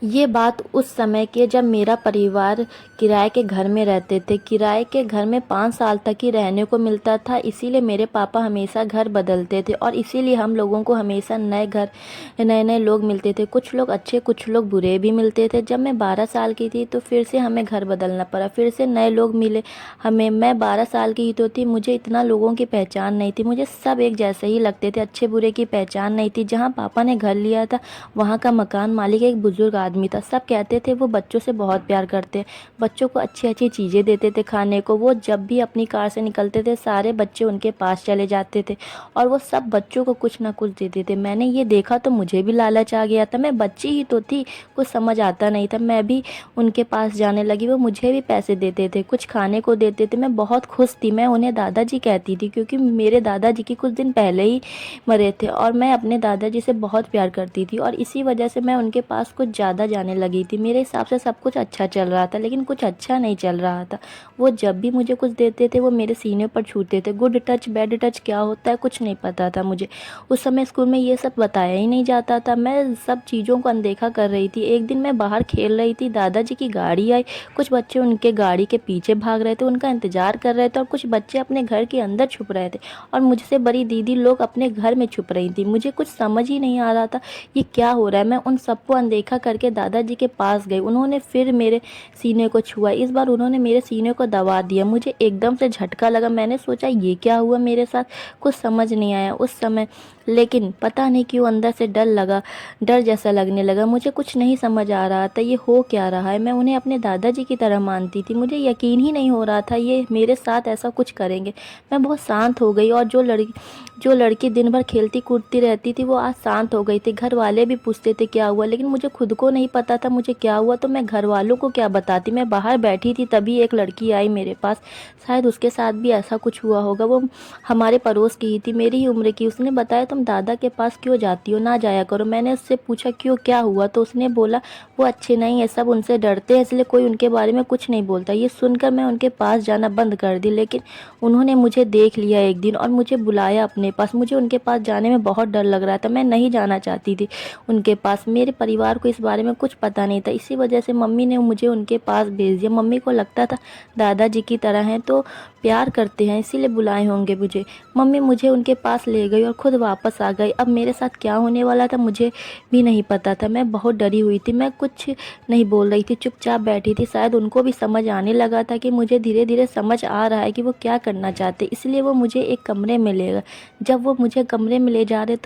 ये बात उस समय की है जब मेरा परिवार किराए के घर में रहते थे। किराए के घर में 5 साल तक ही रहने को मिलता था, इसीलिए मेरे पापा हमेशा घर बदलते थे और इसीलिए हम लोगों को हमेशा नए-नए लोग मिलते थे। कुछ लोग अच्छे, कुछ लोग बुरे भी मिलते थे। जब मैं 12 साल की थी तो फिर से हमें घर बदलना पड़ा, फिर से नए लोग मिले हमें। मैं 12 साल की ही तो थी, मुझे इतना लोगों की पहचान नहीं थी, मुझे सब एक जैसे ही लगते थे, अच्छे बुरे की पहचान नहीं थी। जहाँ पापा ने घर लिया था वहाँ का मकान मालिक एक बुजुर्ग आदमी था। सब कहते थे वो बच्चों से बहुत प्यार करते हैं, बच्चों को अच्छी अच्छी चीज़ें देते थे खाने को। वो जब भी अपनी कार से निकलते थे सारे बच्चे उनके पास चले जाते थे और वो सब बच्चों को कुछ ना कुछ देते थे। मैंने ये देखा तो मुझे भी लालच आ गया था। मैं बच्ची ही तो थी, कुछ समझ आता नहीं था। मैं भी उनके पास जाने लगी, वो मुझे भी पैसे देते थे, कुछ खाने को देते थे। मैं बहुत खुश थी, मैं उन्हें दादाजी कहती थी क्योंकि मेरे दादाजी की कुछ दिन पहले ही मरे थे और मैं अपने दादाजी से बहुत प्यार करती थी और इसी वजह से मैं उनके पास कुछ ज़्यादा जाने लगी थी। मेरे हिसाब से सब कुछ अच्छा चल रहा था, लेकिन कुछ अच्छा नहीं चल रहा था। वो जब भी मुझे कुछ देते थे वो मेरे सीने पर छूते थे। गुड टच बैड टच क्या होता है कुछ नहीं पता था मुझे। उस समय स्कूल में ये सब बताया ही नहीं जाता था, मैं सब चीज़ों को अनदेखा कर रही थी। एक दिन मैं बाहर खेल रही थी, दादाजी की गाड़ी आई, कुछ बच्चे उनके गाड़ी के पीछे भाग रहे थे, उनका इंतजार कर रहे थे और कुछ बच्चे अपने घर के अंदर छुप रहे थे और मुझसे बड़ी दीदी लोग अपने घर में छुप रही थी। मुझे कुछ समझ ही नहीं आ रहा था ये क्या हो रहा है। मैं उन सबको अनदेखा करके दादाजी के पास गई। उन्होंने फिर मेरे सीने को छुआ, इस बार उन्होंने मेरे सीने को दबा दिया। मुझे एकदम से झटका लगा, मैंने सोचा ये क्या हुआ मेरे साथ, कुछ समझ नहीं आया उस समय। लेकिन पता नहीं क्यों अंदर से डर लगा, डर जैसा लगने लगा। मुझे कुछ नहीं समझ आ रहा था ये हो क्या रहा है। मैं उन्हें अपने दादाजी की तरह मानती थी, मुझे यकीन ही नहीं हो रहा था ये मेरे साथ ऐसा कुछ करेंगे। मैं बहुत शांत हो गई और जो लड़की दिन भर खेलती कूदती रहती थी वो आज शांत हो गई थी। घर वाले भी पूछते थे क्या हुआ, लेकिन मुझे खुद को नहीं पता था मुझे क्या हुआ, तो मैं घर वालों को क्या बताती। मैं बाहर बैठी थी तभी एक लड़की आई मेरे पास, शायद उसके साथ भी ऐसा कुछ हुआ होगा। वो हमारे पड़ोस की ही थी, मेरी ही उम्र की। उसने बताया तुम दादा के पास क्यों जाती हो, ना जाया करो। मैंने उससे पूछा क्यों, क्या हुआ, तो उसने बोला वो अच्छे नहीं है, सब उनसे डरते हैं इसलिए कोई उनके बारे में कुछ नहीं बोलता। ये सुनकर मैं उनके पास जाना बंद कर दी, लेकिन उन्होंने मुझे देख लिया एक दिन और मुझे बुलाया अपने पास। मुझे उनके पास जाने में बहुत डर लग रहा था, मैं नहीं जाना चाहती थी उनके पास। मेरे परिवार को इस बारे में कुछ पता नहीं था, इसी वजह से मम्मी ने मुझे उनके पास भेज दिया। मम्मी को लगता था दादाजी की तरह हैं तो प्यार करते हैं इसीलिए बुलाए होंगे मुझे। मम्मी मुझे उनके पास ले गई और खुद वापस आ गई। अब मेरे साथ क्या होने वाला था मुझे भी नहीं पता था। मैं बहुत डरी हुई थी, मैं कुछ नहीं बोल रही थी, चुपचाप बैठी थी। शायद उनको भी समझ आने लगा था कि मुझे धीरे धीरे समझ आ रहा है कि वो क्या करना चाहते, इसलिए वो मुझे एक कमरे में ले गए। जब वो मुझे कमरे में ले जा रहे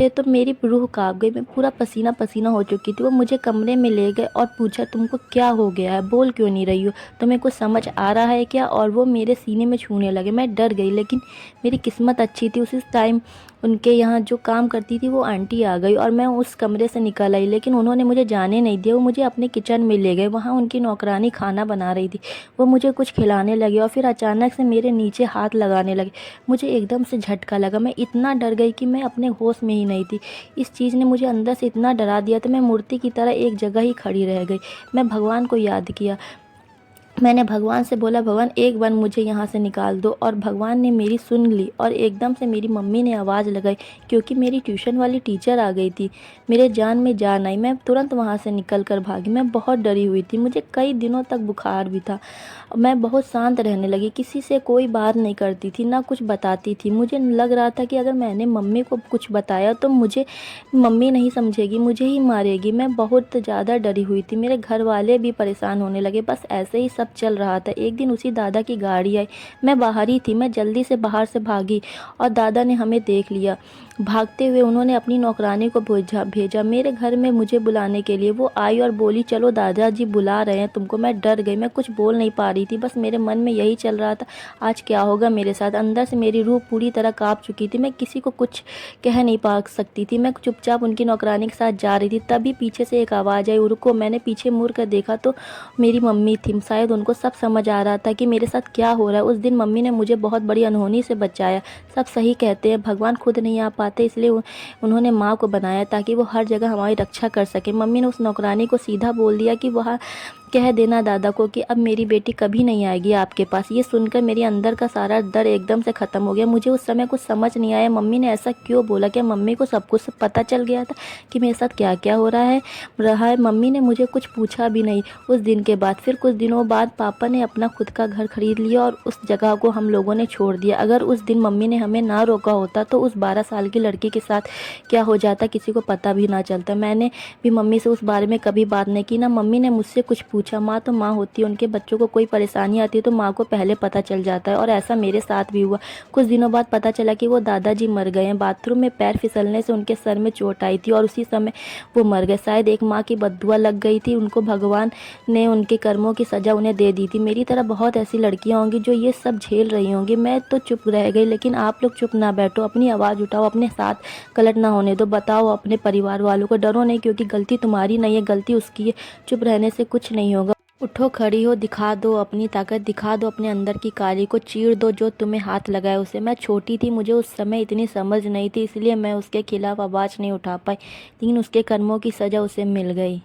तो मेरी रूह कांप गई, मैं पूरा पसीना पसीना हो चुकी थी। वो मुझे कमरे में ले गए और पूछा तुमको क्या हो गया है, बोल क्यों नहीं रही हो, तुम्हें कुछ समझ आ रहा है क्या। और वो मेरे सीने में छूने लगे। मैं डर गई, लेकिन मेरी किस्मत अच्छी थी, उसी टाइम उनके यहाँ जो काम करती थी वो आंटी आ गई और मैं उस कमरे से निकल आई। लेकिन उन्होंने मुझे जाने नहीं दिया, वो मुझे अपने किचन में ले गए। वहाँ उनकी नौकरानी खाना बना रही थी, वो मुझे कुछ खिलाने लगे और फिर अचानक से मेरे नीचे हाथ लगाने लगे। मुझे एकदम से झटका लगा, मैं इतना डर गई कि मैं अपने होश में ही नहीं थी। इस चीज़ ने मुझे अंदर से इतना डरा दिया था, मैं मूर्ति की तरह एक जगह ही खड़ी रह गई। मैं भगवान को याद किया, मैंने भगवान से बोला भगवान एक बार मुझे यहाँ से निकाल दो, और भगवान ने मेरी सुन ली। और एकदम से मेरी मम्मी ने आवाज़ लगाई क्योंकि मेरी ट्यूशन वाली टीचर आ गई थी। मेरे जान में जान आई, मैं तुरंत वहाँ से निकल कर भागी। मैं बहुत डरी हुई थी, मुझे कई दिनों तक बुखार भी था। मैं बहुत शांत रहने लगी, किसी से कोई बात नहीं करती थी, ना कुछ बताती थी। मुझे लग रहा था कि अगर मैंने मम्मी को कुछ बताया तो मुझे मम्मी नहीं समझेगी, मुझे ही मारेगी। मैं बहुत ज़्यादा डरी हुई थी, मेरे घर वाले भी परेशान होने लगे। बस ऐसे ही सब चल रहा था। एक दिन उसी दादा की गाड़ी आई, मैं बाहर ही थी, मैं जल्दी से बाहर से भागी और दादा ने हमें देख लिया। भागते हुए उन्होंने अपनी नौकरानी को भेजा मेरे घर में मुझे बुलाने के लिए। वो आई और बोली चलो दादाजी बुला रहे हैं तुमको। मैं डर गई, मैं कुछ बोल नहीं पा रही थी, बस मेरे मन में यही चल रहा था आज क्या होगा मेरे साथ। अंदर से मेरी रूह पूरी तरह कांप चुकी थी, मैं किसी को कुछ कह नहीं पा सकती थी। मैं चुपचाप उनकी नौकरानी के साथ जा रही थी, तभी पीछे से एक आवाज़ आई रुको। मैंने पीछे मुड़ कर देखा तो मेरी मम्मी थी। शायद उनको सब समझ आ रहा था कि मेरे साथ क्या हो रहा है। उस दिन मम्मी ने मुझे बहुत बड़ी अनहोनी से बचाया। सब सही कहते हैं, भगवान खुद नहीं आ पाते, इसलिए उन्होंने माँ को बनाया ताकि वो हर जगह हमारी रक्षा कर सके। मम्मी ने उस नौकरानी को सीधा बोल दिया कह देना दादा को कि अब मेरी बेटी कभी नहीं आएगी आपके पास। ये सुनकर मेरे अंदर का सारा डर एकदम से ख़त्म हो गया। मुझे उस समय कुछ समझ नहीं आया मम्मी ने ऐसा क्यों बोला। क्या मम्मी को सब कुछ पता चल गया था कि मेरे साथ क्या क्या हो रहा है। मम्मी ने मुझे कुछ पूछा भी नहीं उस दिन के बाद। फिर कुछ दिनों बाद पापा ने अपना खुद का घर खरीद लिया और उस जगह को हम लोगों ने छोड़ दिया। अगर उस दिन मम्मी ने हमें ना रोका होता तो उस 12 साल की लड़की के साथ क्या हो जाता किसी को पता भी ना चलता। मैंने भी मम्मी से उस बारे में कभी बात नहीं की, ना मम्मी ने मुझसे कुछ पूछा। माँ तो माँ होती है, उनके बच्चों को कोई परेशानी आती है तो माँ को पहले पता चल जाता है, और ऐसा मेरे साथ भी हुआ। कुछ दिनों बाद पता चला कि वो दादाजी मर गए हैं। बाथरूम में पैर फिसलने से उनके सर में चोट आई थी और उसी समय वो मर गए। शायद एक माँ की बद्दुआ लग गई थी उनको, भगवान ने उनके कर्मों की सज़ा उन्हें दे दी थी। मेरी तरह बहुत ऐसी लड़कियां होंगी जो ये सब झेल रही होंगी। मैं तो चुप रह गई, लेकिन आप लोग चुप ना बैठो, अपनी आवाज़ उठाओ, अपने साथ गलत ना होने दो। बताओ अपने परिवार वालों को, डरो नहीं क्योंकि गलती तुम्हारी नहीं है, गलती उसकी है। चुप रहने से कुछ नहीं होगा। उठो, खड़ी हो, दिखा दो अपनी ताकत, दिखा दो अपने अंदर की काली को, चीर दो जो तुम्हें हाथ लगाए उसे। मैं छोटी थी, मुझे उस समय इतनी समझ नहीं थी, इसलिए मैं उसके खिलाफ आवाज़ नहीं उठा पाई, लेकिन उसके कर्मों की सज़ा उसे मिल गई।